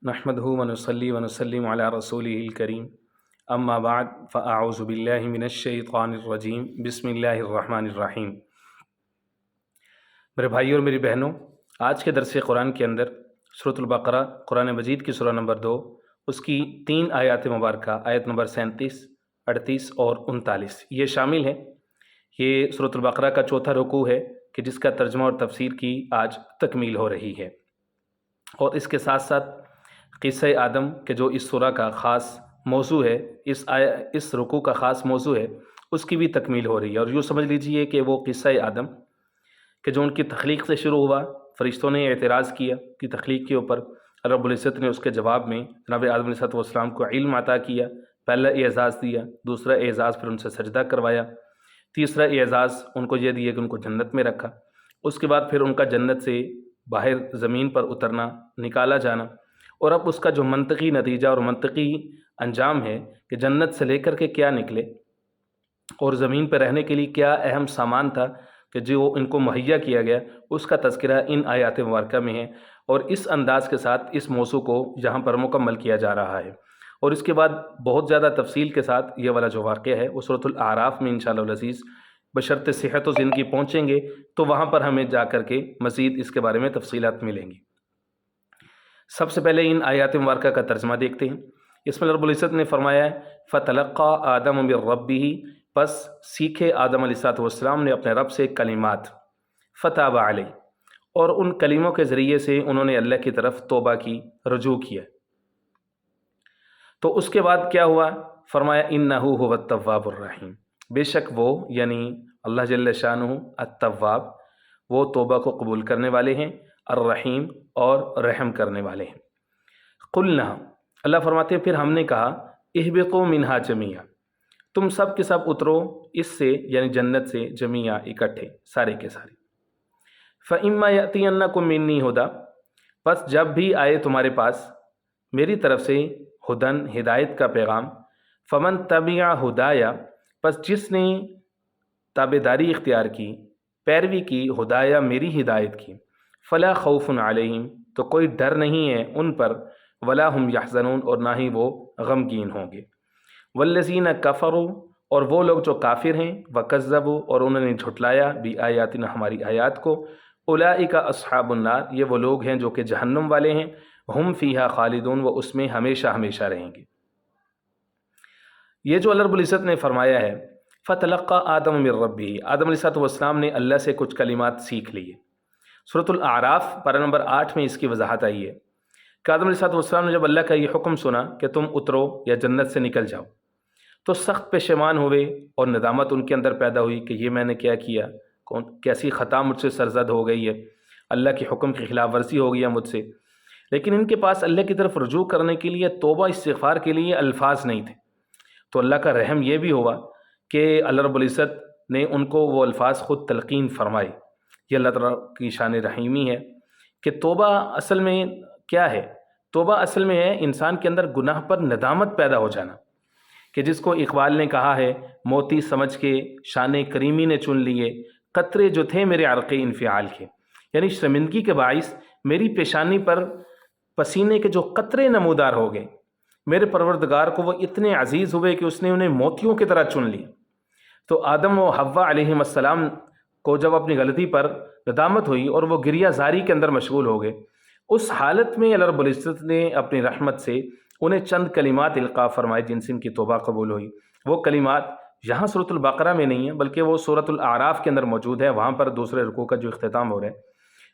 نحمده ونصلي ونسلم على رسوله الكريم اما بعد فاعوذ بالله من الشیطان الرجیم بسم اللہ الرحمن الرحیم۔ میرے بھائیوں اور میری بہنوں، آج کے درس قرآن کے اندر سورۃ البقرہ، قرآن مجید کی سورہ نمبر 2، اس کی 3 آیات مبارکہ، آیت نمبر 37، 38 اور 39 یہ شامل ہیں۔ یہ سورۃ البقرہ کا چوتھا رکوع ہے کہ جس کا ترجمہ اور تفسیر کی آج تکمیل ہو رہی ہے، اور اس کے ساتھ ساتھ قصہ آدم کہ جو اس سورہ کا خاص موضوع ہے، اس رکوع کا خاص موضوع ہے، اس کی بھی تکمیل ہو رہی ہے۔ اور یوں سمجھ لیجئے کہ وہ قصہ آدم کہ جو ان کی تخلیق سے شروع ہوا، فرشتوں نے اعتراض کیا کہ تخلیق کے اوپر، رب العزت نے اس کے جواب میں جناب آدم علیہ السلام کو علم عطا کیا، پہلا اعزاز دیا، دوسرا اعزاز پھر ان سے سجدہ کروایا، تیسرا اعزاز ان کو یہ دیا کہ ان کو جنت میں رکھا، اس کے بعد پھر ان کا جنت سے باہر زمین پر اترنا، نکالا جانا، اور اب اس کا جو منطقی نتیجہ اور منطقی انجام ہے کہ جنت سے لے کر کے کیا نکلے اور زمین پہ رہنے کے لیے کیا اہم سامان تھا کہ جو ان کو مہیا کیا گیا، اس کا تذکرہ ان آیات مبارکہ میں ہے، اور اس انداز کے ساتھ اس موضوع کو یہاں پر مکمل کیا جا رہا ہے۔ اور اس کے بعد بہت زیادہ تفصیل کے ساتھ یہ والا جو واقعہ ہے وہ سورۃ الاعراف میں انشاءاللہ العزیز بشرط صحت و زندگی پہنچیں گے تو وہاں پر ہمیں جا کر کے مزید اس کے بارے میں تفصیلات ملیں گی۔ سب سے پہلے ان آیات مبارکہ کا ترجمہ دیکھتے ہیں۔ اس میں رب العزت نے فرمایا ہے فَتَلَقَّى آدَمُ مِن رَبِّهِ، پس سیکھے آدم علیہ السلام نے اپنے رب سے کلمات، فَتَابَ عَلَيْهِ، اور ان کلموں کے ذریعے سے انہوں نے اللہ کی طرف توبہ کی، رجوع کیا۔ تو اس کے بعد کیا ہوا؟ فرمایا إِنَّهُ هُوَ التَّوَّابُ الرَّحِيمُ، بے شک وہ یعنی اللہ جل شانہ التواب، وہ توبہ کو قبول کرنے والے ہیں، الرحیم اور رحم کرنے والے ہیں۔ قلنا، اللہ فرماتے ہیں پھر ہم نے کہا اہبطوا منہا جمیعا، تم سب کے سب اترو اس سے یعنی جنت سے، جمیعا اکٹھے، سارے کے سارے۔ فإما یأتینکم منی ھدی، پس جب بھی آئے تمہارے پاس میری طرف سے ہدن، ہدایت کا پیغام، فمن تبع ہدایا، پس جس نے تابعداری اختیار کی، پیروی کی، ہدایا میری ہدایت کی، فلا خوف علیہم، تو کوئی ڈر نہیں ہے ان پر، ولا ہم یحزنون، اور نہ ہی وہ غمگین ہوں گے۔ والذین کفروا، اور وہ لوگ جو کافر ہیں، وکذبوا، اور انہوں نے جھٹلایا، بآیاتنا، ہماری آیات کو، اولئک اصحاب النار، یہ وہ لوگ ہیں جو کہ جہنم والے ہیں، ہم فیہا خالدون، وہ اس میں ہمیشہ ہمیشہ رہیں گے۔ یہ جو اللہ رب العزت نے فرمایا ہے فَتَلَقَّى آدَمُ مِن رَبِّهِ، آدم علیہ السلام نے اللہ سے کچھ کلمات سیکھ لیے۔ سورۃ الاعراف پارہ نمبر 8 میں اس کی وضاحت آئی ہے کہ آدم علیہ السلام نے جب اللہ کا یہ حکم سنا کہ تم اترو یا جنت سے نکل جاؤ تو سخت پشیمان ہوئے اور ندامت ان کے اندر پیدا ہوئی کہ یہ میں نے کیا کیا، کیسی خطا مجھ سے سرزد ہو گئی ہے، اللہ کے حکم کی خلاف ورزی ہو گیا مجھ سے۔ لیکن ان کے پاس اللہ کی طرف رجوع کرنے کے لیے، توبہ استغفار کے لیے الفاظ نہیں تھے، تو اللہ کا رحم یہ بھی ہوا کہ اللہ رب العزت نے ان کو وہ الفاظ خود تلقین فرمائی۔ یہ اللہ تعالیٰ کی شان رحیمی ہے کہ توبہ اصل میں کیا ہے؟ توبہ اصل میں ہے انسان کے اندر گناہ پر ندامت پیدا ہو جانا، کہ جس کو اقبال نے کہا ہے موتی سمجھ کے شان کریمی نے چن لیے، قطرے جو تھے میرے عرق انفعال کے، یعنی شرمندگی کے باعث میری پیشانی پر پسینے کے جو قطرے نمودار ہو گئے، میرے پروردگار کو وہ اتنے عزیز ہوئے کہ اس نے انہیں موتیوں کی طرح چن لی۔ تو آدم و حوا علیہ السلام کو جب اپنی غلطی پر ندامت ہوئی اور وہ گریہ زاری کے اندر مشغول ہو گئے، اس حالت میں اللہ رب العزت نے اپنی رحمت سے انہیں چند کلمات القاء فرمائے جن سے ان کی توبہ قبول ہوئی۔ وہ کلمات یہاں سورۃ البقرہ میں نہیں ہیں بلکہ وہ سورۃ الاعراف کے اندر موجود ہے، وہاں پر دوسرے رکوع کا جو اختتام ہو رہا ہے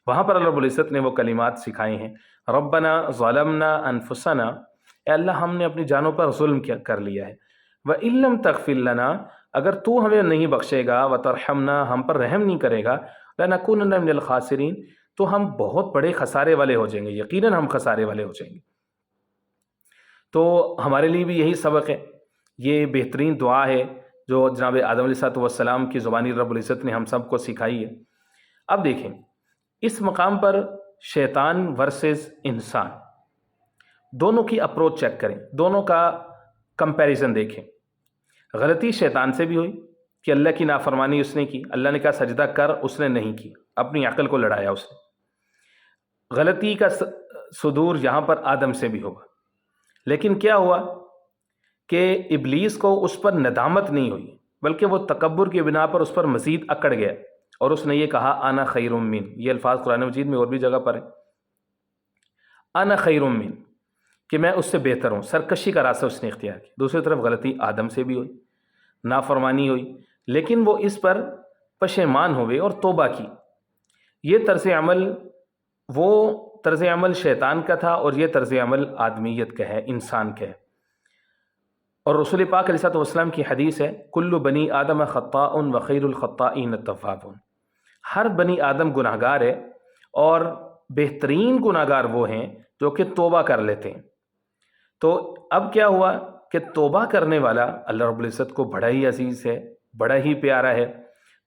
وہاں پر اللہ رب العزت نے وہ کلمات سکھائے ہیں۔ ربنا ظلمنا انفسنا، اے اللہ ہم نے اپنی جانوں پر ظلم کر لیا ہے، وَإِن لَّمْ تَغْفِرْ لَنَا، اگر تو ہمیں نہیں بخشے گا، وَتَرْحَمْنَا، ہم پر رحم نہیں کرے گا، لَنَكُونَنَّ مِنَ الْخَاسِرِينَ، تو ہم بہت بڑے خسارے والے ہو جائیں گے، یقیناً ہم خسارے والے ہو جائیں گے۔ تو ہمارے لیے بھی یہی سبق ہے، یہ بہترین دعا ہے جو جناب آدم علیہ السلام کی زبانی رب العزت نے ہم سب کو سکھائی ہے۔ اب دیکھیں اس مقام پر شیطان ورسز انسان، دونوں کی اپروچ چیک کریں، دونوں کا کمپیریزن دیکھیں۔ غلطی شیطان سے بھی ہوئی کہ اللہ کی نافرمانی اس نے کی، اللہ نے کہا سجدہ کر، اس نے نہیں کی، اپنی عقل کو لڑایا اس نے۔ غلطی کا صدور یہاں پر آدم سے بھی ہوگا، لیکن کیا ہوا کہ ابلیس کو اس پر ندامت نہیں ہوئی، بلکہ وہ تکبر کی بنا پر اس پر مزید اکڑ گیا اور اس نے یہ کہا انا خیر من، یہ الفاظ قرآن مجید میں اور بھی جگہ پر ہیں، انا خیر من، کہ میں اس سے بہتر ہوں۔ سرکشی کا راستہ اس نے اختیار کیا۔ دوسری طرف غلطی آدم سے بھی ہوئی، نافرمانی ہوئی، لیکن وہ اس پر پشیمان ہوئے اور توبہ کی۔ یہ طرز عمل شیطان کا تھا اور یہ طرز عمل آدمیت کا ہے، انسان کا ہے۔ اور رسول پاک علیہ الصلوۃ والسلام کی حدیث ہے کل بنی آدم خطاء وخیر الخطائین التوابون، ہر بنی آدم گناہ گار ہے اور بہترین گناہ گار وہ ہیں جو کہ توبہ کر لیتے ہیں۔ تو اب کیا ہوا کہ توبہ کرنے والا اللہ رب العزت کو بڑا ہی عزیز ہے، بڑا ہی پیارا ہے۔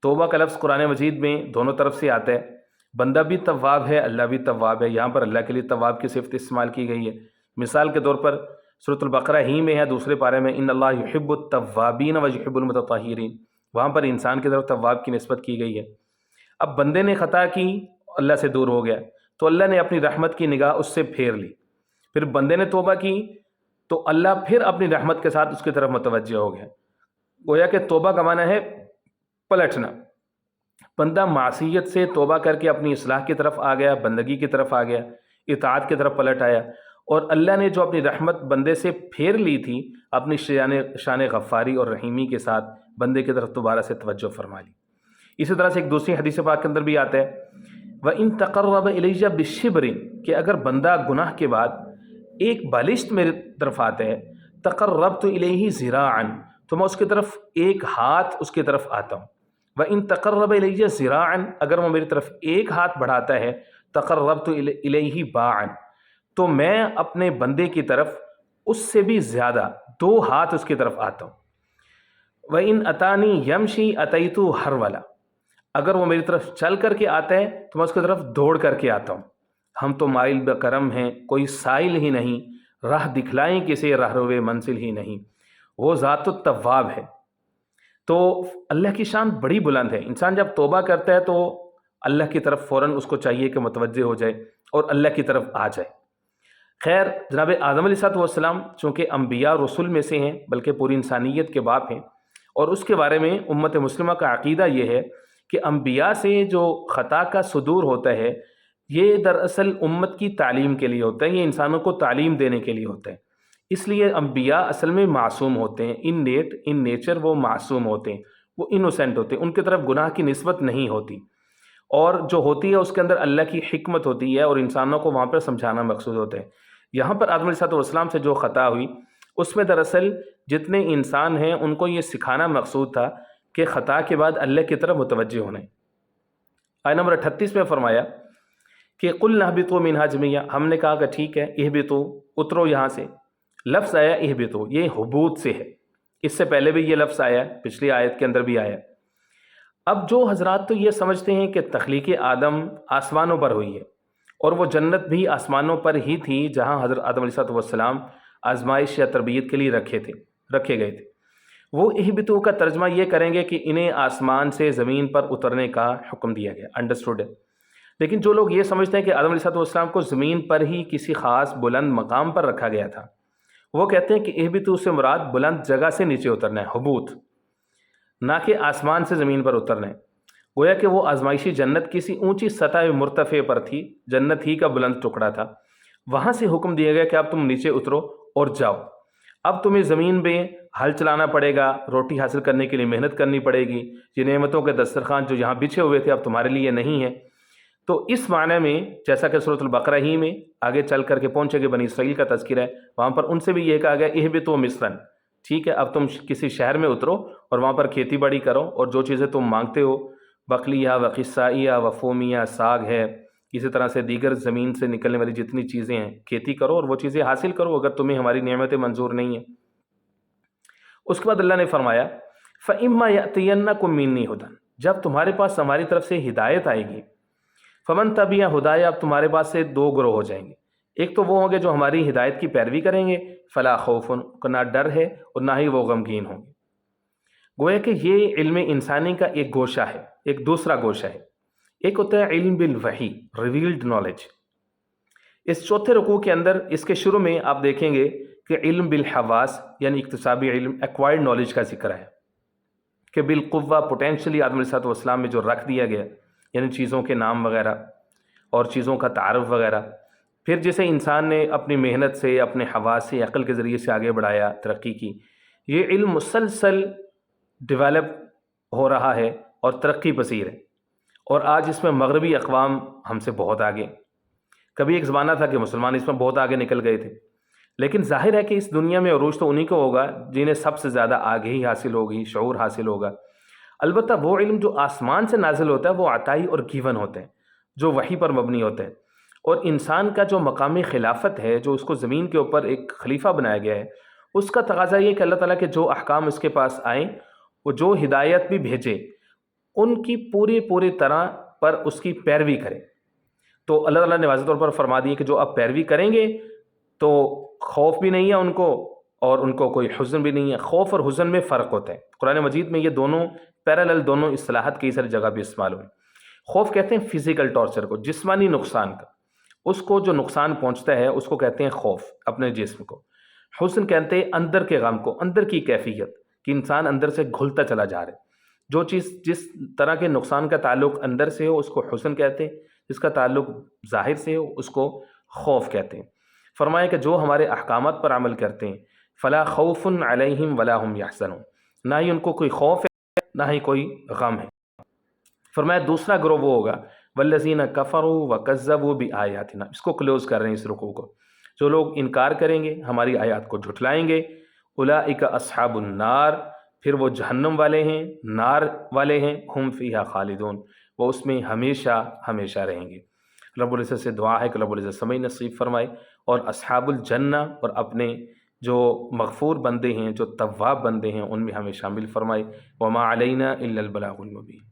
توبہ کا لفظ قرآن مجید میں دونوں طرف سے آتا ہے، بندہ بھی تواب ہے، اللہ بھی تواب ہے۔ یہاں پر اللہ کے لیے تواب کی صفت استعمال کی گئی ہے۔ مثال کے طور پر سورۃ البقرہ ہی میں ہے دوسرے پارے میں ان اللہ یحب التوابین ویحب المتطہرین، وہاں پر انسان کی طرف تواب کی نسبت کی گئی ہے۔ اب بندے نے خطا کی، اللہ سے دور ہو گیا، تو اللہ نے اپنی رحمت کی نگاہ اس سے پھیر لی۔ پھر بندے نے توبہ کی تو اللہ پھر اپنی رحمت کے ساتھ اس کی طرف متوجہ ہو گیا۔ گویا کہ توبہ کا معنی ہے پلٹنا۔ بندہ معصیت سے توبہ کر کے اپنی اصلاح کی طرف آ گیا، بندگی کی طرف آ گیا، اطاعت کی طرف پلٹ آیا، اور اللہ نے جو اپنی رحمت بندے سے پھیر لی تھی اپنی شان غفاری اور رحیمی کے ساتھ بندے کی طرف دوبارہ سے توجہ فرما لی۔ اسی طرح سے ایک دوسری حدیث پاک کے اندر بھی آتا ہے وَإِن تَقَرَّبَ إِلَيَّ بِالشِّبْرِ، کہ اگر بندہ گناہ کے بعد ایک بالشت میرے طرف آتا ہے، تقربت الیہ ذراعا، تو میں اس کی طرف ایک ہاتھ اس کی طرف آتا ہوں۔ وَإِن تَقَرَّبَ إِلَيَّ ذراعا، اگر وہ میری طرف ایک ہاتھ بڑھاتا ہے، تقربت الیہ باعا، تو میں اپنے بندے کی طرف اس سے بھی زیادہ 2 ہاتھ اس کی طرف آتا ہوں۔ وَإِن أَتَانِي يَمْشِي أَتَيْتُ هَرْوَلًا، اگر وہ میری طرف چل کر کے آتا ہے تو میں اس کی طرف دوڑ کر کے آتا ہوں۔ ہم تو مائل بکرم ہیں، کوئی سائل ہی نہیں، راہ دکھلائیں کسے رہروے منزل ہی نہیں، وہ ذات التواب ہے۔ تو اللہ کی شان بڑی بلند ہے۔ انسان جب توبہ کرتا ہے تو اللہ کی طرف فوراً اس کو چاہیے کہ متوجہ ہو جائے اور اللہ کی طرف آ جائے۔ خیر، جناب آدم علیہ السلام چونکہ انبیاء رسول میں سے ہیں، بلکہ پوری انسانیت کے باپ ہیں، اور اس کے بارے میں امت مسلمہ کا عقیدہ یہ ہے کہ انبیاء سے جو خطا کا صدور ہوتا ہے یہ دراصل امت کی تعلیم کے لیے ہوتا ہے، یہ انسانوں کو تعلیم دینے کے لیے ہوتا ہے۔ اس لیے انبیاء اصل میں معصوم ہوتے ہیں، ان نیچر وہ معصوم ہوتے ہیں، وہ انوسینٹ ہوتے ہیں، ان کی طرف گناہ کی نسبت نہیں ہوتی، اور جو ہوتی ہے اس کے اندر اللہ کی حکمت ہوتی ہے اور انسانوں کو وہاں پر سمجھانا مقصود ہوتا ہے۔ یہاں پر آدم علیہ السلام سے جو خطا ہوئی اس میں دراصل جتنے انسان ہیں ان کو یہ سکھانا مقصود تھا کہ خطا کے بعد اللہ کی طرف متوجہ ہونا ہے۔ آیت نمبر 38 میں فرمایا کہ قُلْنَا اهْبِطُوا مِنْهَا جَمِيعًا، ہم نے کہا کہ ٹھیک ہے، اہبطوا، اترو یہاں سے۔ لفظ آیا اہبطوا، یہ حبوط سے ہے، اس سے پہلے بھی یہ لفظ آیا، پچھلی آیت کے اندر بھی آیا۔ اب جو حضرات تو یہ سمجھتے ہیں کہ تخلیق آدم آسمانوں پر ہوئی ہے اور وہ جنت بھی آسمانوں پر ہی تھی جہاں حضرت آدم علیہ السلام آزمائش یا تربیت کے لیے رکھے گئے تھے، وہ اہبطوا کا ترجمہ یہ کریں گے کہ انہیں آسمان سے زمین پر اترنے کا حکم دیا گیا، انڈرسٹوڈ ہے۔ لیکن جو لوگ یہ سمجھتے ہیں کہ آدم علیہ السلام کو زمین پر ہی کسی خاص بلند مقام پر رکھا گیا تھا، وہ کہتے ہیں کہ اہبطوا سے مراد بلند جگہ سے نیچے اترنا ہے، حبوط، نہ کہ آسمان سے زمین پر اترنا ہے۔ گویا کہ وہ آزمائشی جنت کسی اونچی سطح مرتفع پر تھی، جنت ہی کا بلند ٹکڑا تھا، وہاں سے حکم دیا گیا کہ اب تم نیچے اترو اور جاؤ، اب تمہیں زمین میں ہل چلانا پڑے گا، روٹی حاصل کرنے کے لیے محنت کرنی پڑے گی، یہ نعمتوں کے دسترخوان جو یہاں بچھے ہوئے تھے اب تمہارے لیے نہیں ہے۔ تو اس معنی میں جیسا کہ سورۃ البقرہ ہی میں آگے چل کر کے پہنچے کہ بنی اسرائیل کا تذکرہ ہے، وہاں پر ان سے بھی یہ کہا گیا اہبطوا مصرا، ٹھیک ہے اب تم کسی شہر میں اترو اور وہاں پر کھیتی باڑی کرو، اور جو چیزیں تم مانگتے ہو، بقلیہ و قصائیہ و فومیہ، ساگ ہے، اسی طرح سے دیگر زمین سے نکلنے والی جتنی چیزیں ہیں کھیتی کرو اور وہ چیزیں حاصل کرو اگر تمہیں ہماری نعمتیں منظور نہیں ہیں۔ اس کے بعد اللہ نے فرمایا فَإِمَّا يَأْتِيَنَّكُم مِّنِّي هُدًى، جب تمہارے پاس ہماری طرف سے ہدایت آئے گی، فَمَن تَبِعَ هُدَايَ، اب تمہارے پاس سے 2 گروہ ہو جائیں گے، ایک تو وہ ہوں گے جو ہماری ہدایت کی پیروی کریں گے، فلا خوف، نہ ڈر ہے اور نہ ہی وہ غمگین ہوں گے۔ گویا کہ یہ علم انسانی کا ایک گوشہ ہے، ایک دوسرا گوشہ ہے۔ ایک ہوتا ہے علم بالوحی، ریویلڈ نالج، اس چوتھے رکوع کے اندر اس کے شروع میں آپ دیکھیں گے کہ علم بالحواس یعنی اکتسابی علم، ایکوائرڈ نالج کا ذکر ہے کہ بالقوہ پوٹینشلی آدم علیہ السلام میں جو رکھ دیا گیا، یعنی چیزوں کے نام وغیرہ اور چیزوں کا تعارف وغیرہ، پھر جسے انسان نے اپنی محنت سے، اپنے حواس سے، عقل کے ذریعے سے آگے بڑھایا، ترقی کی، یہ علم مسلسل ڈیولپ ہو رہا ہے اور ترقی پذیر ہے، اور آج اس میں مغربی اقوام ہم سے بہت آگے۔ کبھی ایک زمانہ تھا کہ مسلمان اس میں بہت آگے نکل گئے تھے، لیکن ظاہر ہے کہ اس دنیا میں عروج تو انہی کو ہوگا جنہیں سب سے زیادہ آگے ہی حاصل ہوگی، شعور حاصل ہوگا۔ البتہ وہ علم جو آسمان سے نازل ہوتا ہے وہ عطائی اور گیون ہوتے ہیں، جو وحی پر مبنی ہوتے ہیں، اور انسان کا جو مقامی خلافت ہے، جو اس کو زمین کے اوپر ایک خلیفہ بنایا گیا ہے، اس کا تقاضا یہ کہ اللہ تعالیٰ کے جو احکام اس کے پاس آئیں، وہ جو ہدایت بھی بھیجے ان کی پوری طرح پر اس کی پیروی کرے۔ تو اللہ تعالیٰ نے واضح طور پر فرما دی کہ جو آپ پیروی کریں گے تو خوف بھی نہیں ہے ان کو، اور ان کو کوئی حزن بھی نہیں ہے۔ خوف اور حزن میں فرق ہوتا ہے، قرآن مجید میں یہ دونوں پیرالل، دونوں اصطلاحات کئی ساری جگہ بھی استعمال ہوئی۔ خوف کہتے ہیں فزیکل ٹارچر کو، جسمانی نقصان کا، اس کو جو نقصان پہنچتا ہے اس کو کہتے ہیں خوف، اپنے جسم کو۔ حزن کہتے ہیں اندر کے غم کو، اندر کی کیفیت کہ انسان اندر سے گھلتا چلا جا رہا ہے۔ جو چیز جس طرح کے نقصان کا تعلق اندر سے ہو اس کو حزن کہتے ہیں، جس کا تعلق ظاہر سے ہو اس کو خوف کہتے ہیں۔ فرمایا کہ جو ہمارے احکامات پر عمل کرتے ہیں فلا خوف علیہم ولا هم یحزنون، نہ ہی ان کو کوئی خوف ہے نہ ہی کوئی غم ہے۔ فرمایا دوسرا گروہ وہ ہوگا والذین کفروا وکذبوا بآیاتنا، اس کو کلوز کر رہے ہیں اس رکوع کو، جو لوگ انکار کریں گے، ہماری آیات کو جھٹلائیں گے، اولئک اصحاب النار، پھر وہ جہنم والے ہیں، نار والے ہیں، ہم فیہا خالدون، وہ اس میں ہمیشہ ہمیشہ رہیں گے۔ رب العزت سے دعا ہے کہ رب العزت سمجھ نصیب فرمائے، اور اصحاب الجنہ اور اپنے جو مغفور بندے ہیں، جو تواب بندے ہیں، ان میں ہمیں شامل فرمائے۔ وما علینا الا البلاغ المبین۔